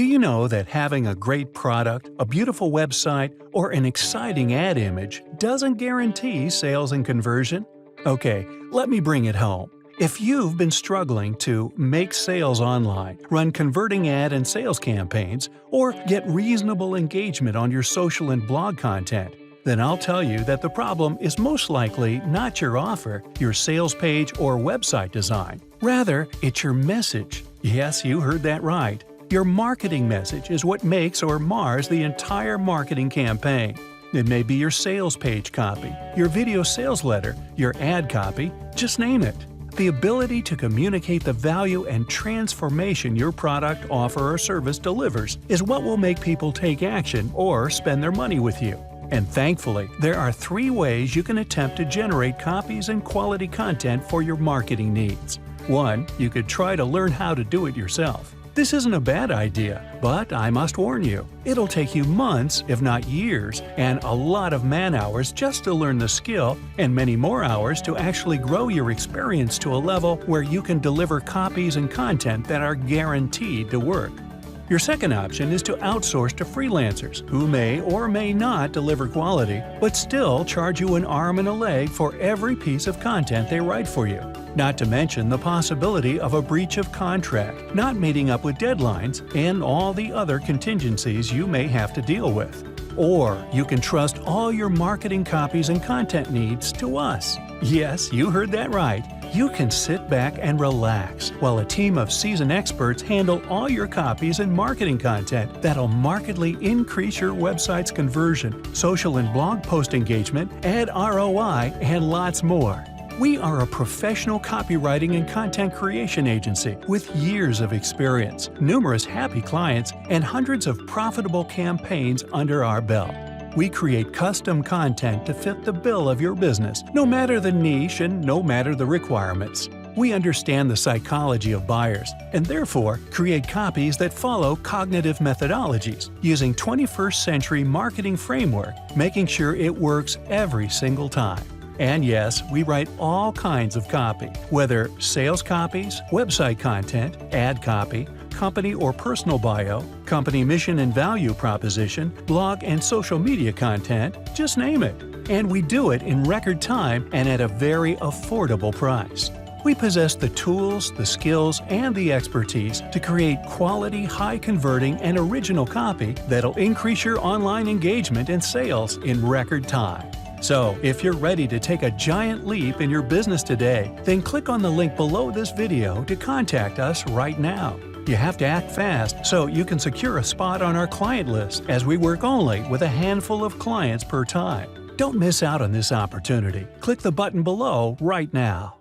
Do you know that having a great product, a beautiful website, or an exciting ad image doesn't guarantee sales and conversion? Okay, let me bring it home. If you've been struggling to make sales online, run converting ad and sales campaigns, or get reasonable engagement on your social and blog content, then I'll tell you that the problem is most likely not your offer, your sales page, or website design. Rather, it's your message. Yes, you heard that right. Your marketing message is what makes or mars the entire marketing campaign. It may be your sales page copy, your video sales letter, your ad copy, just name it. The ability to communicate the value and transformation your product, offer, or service delivers is what will make people take action or spend their money with you. And thankfully, there are 3 ways you can attempt to generate copies and quality content for your marketing needs. 1. You could try to learn how to do it yourself. This isn't a bad idea, but I must warn you, it'll take you months, if not years, and a lot of man-hours just to learn the skill, and many more hours to actually grow your experience to a level where you can deliver copies and content that are guaranteed to work. Your second option is to outsource to freelancers who may or may not deliver quality, but still charge you an arm and a leg for every piece of content they write for you. Not to mention the possibility of a breach of contract, not meeting up with deadlines, and all the other contingencies you may have to deal with. Or you can trust all your marketing copies and content needs to us. Yes, you heard that right. You can sit back and relax while a team of seasoned experts handle all your copies and marketing content that'll markedly increase your website's conversion, social and blog post engagement, ad ROI, and lots more. We are a professional copywriting and content creation agency with years of experience, numerous happy clients, and hundreds of profitable campaigns under our belt. We create custom content to fit the bill of your business, no matter the niche and no matter the requirements. We understand the psychology of buyers and therefore create copies that follow cognitive methodologies using 21st century marketing framework, making sure it works every single time. And yes, we write all kinds of copy, whether sales copies, website content, ad copy, company or personal bio, company mission and value proposition, blog and social media content, just name it. And we do it in record time and at a very affordable price. We possess the tools, the skills, and the expertise to create quality, high-converting, and original copy that'll increase your online engagement and sales in record time. So, if you're ready to take a giant leap in your business today, then click on the link below this video to contact us right now. You have to act fast so you can secure a spot on our client list, as we work only with a handful of clients per time. Don't miss out on this opportunity. Click the button below right now.